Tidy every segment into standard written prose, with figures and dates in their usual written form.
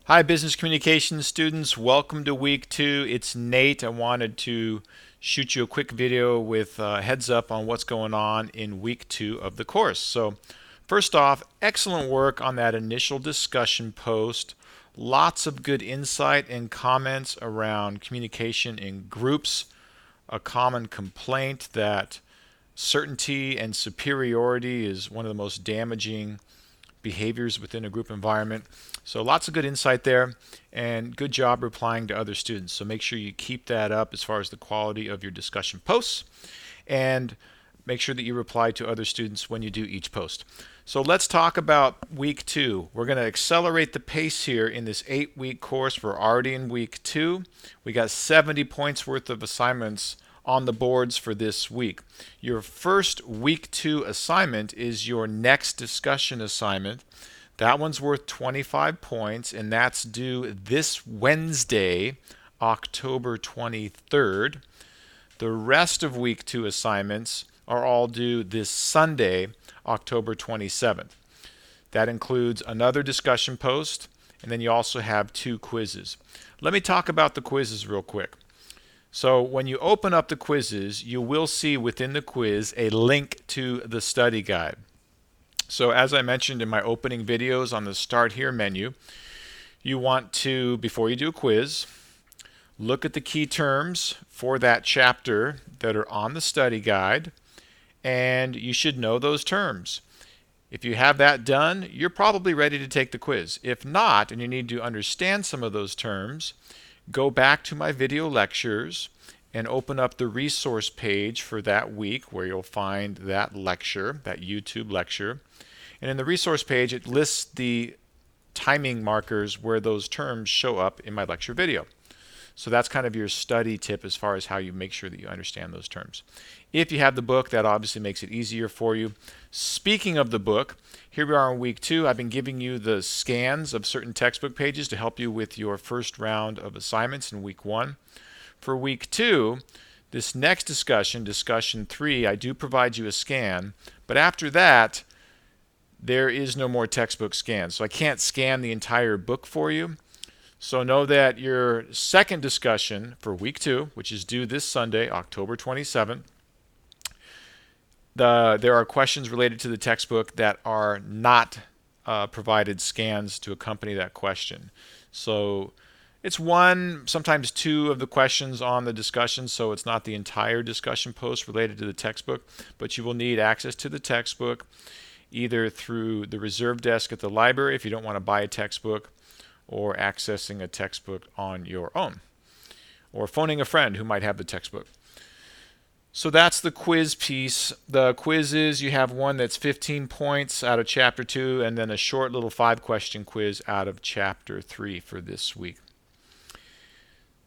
Hi, business communications students. Welcome to week 2. It's Nate. I wanted to shoot you a quick video with heads up on what's going on in week 2 of the course. So, first off, excellent work on that initial discussion post. Lots of good insight and comments around communication in groups. A common complaint that certainty and superiority is one of the most damaging behaviors within a group environment. So lots of good insight there and good job replying to other students. So make sure you keep that up as far as the quality of your discussion posts, and make sure that you reply to other students when you do each post. So let's talk about week 2. We're going to accelerate the pace here in this 8-week course. We're already in week 2. We got 70 points worth of assignments on the boards for this week. Your first week 2 assignment is your next discussion assignment. That one's worth 25 points, and that's due this Wednesday, October 23rd. The rest of week 2 assignments are all due this Sunday, October 27th. That includes another discussion post, and then you also have 2 quizzes. Let me talk about the quizzes real quick. So when you open up the quizzes, you will see within the quiz a link to the study guide. So as I mentioned in my opening videos on the Start Here menu, you want to, before you do a quiz, look at the key terms for that chapter that are on the study guide, and you should know those terms. If you have that done, you're probably ready to take the quiz. If not, and you need to understand some of those terms, go back to my video lectures and open up the resource page for that week where you'll find that lecture, that YouTube lecture. And in the resource page, it lists the timing markers where those terms show up in my lecture video. So that's kind of your study tip as far as how you make sure that you understand those terms. If you have the book, that obviously makes it easier for you. Speaking of the book, here we are in week 2. I've been giving you the scans of certain textbook pages to help you with your first round of assignments in week 1. For week 2, this next discussion, discussion 3, I do provide you a scan, but after that, there is no more textbook scans. So I can't scan the entire book for you. So know that your second discussion for week 2, which is due this Sunday, October 27th, there are questions related to the textbook that are not provided scans to accompany that question. So it's one, sometimes 2 of the questions on the discussion, so it's not the entire discussion post related to the textbook, but you will need access to the textbook either through the reserve desk at the library if you don't want to buy a textbook, or accessing a textbook on your own, or phoning a friend who might have the textbook. So that's the quiz piece. The quizzes, you have one that's 15 points out of chapter 2, and then a short little 5-question quiz out of chapter 3 for this week.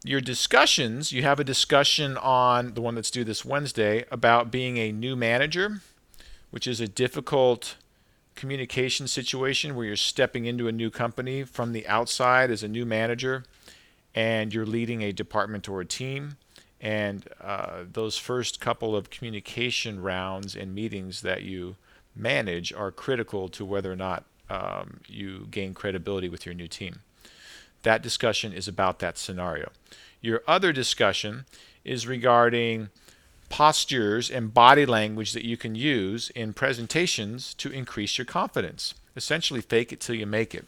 Your discussions, you have a discussion on the one that's due this Wednesday about being a new manager, which is a difficult communication situation where you're stepping into a new company from the outside as a new manager, and you're leading a department or a team. And those first couple of communication rounds and meetings that you manage are critical to whether or not you gain credibility with your new team. That discussion is about that scenario. Your other discussion is regarding postures and body language that you can use in presentations to increase your confidence. Essentially, fake it till you make it.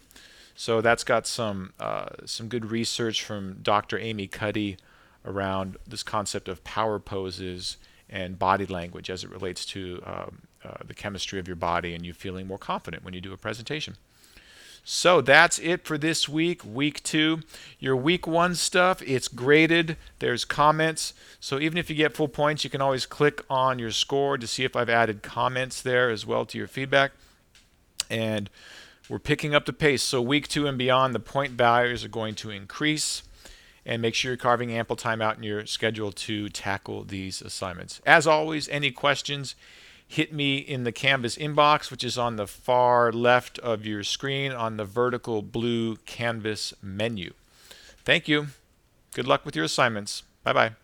So that's got some good research from Dr. Amy Cuddy around this concept of power poses and body language as it relates to the chemistry of your body and you feeling more confident when you do a presentation. So that's it for this week, week 2. Your week 1 stuff, it's graded. There's comments. So even if you get full points, you can always click on your score to see if I've added comments there as well to your feedback. And we're picking up the pace. So week 2 and beyond, the point values are going to increase. And make sure you're carving ample time out in your schedule to tackle these assignments. As always, any questions, hit me in the Canvas inbox, which is on the far left of your screen on the vertical blue Canvas menu. Thank you. Good luck with your assignments. Bye-bye.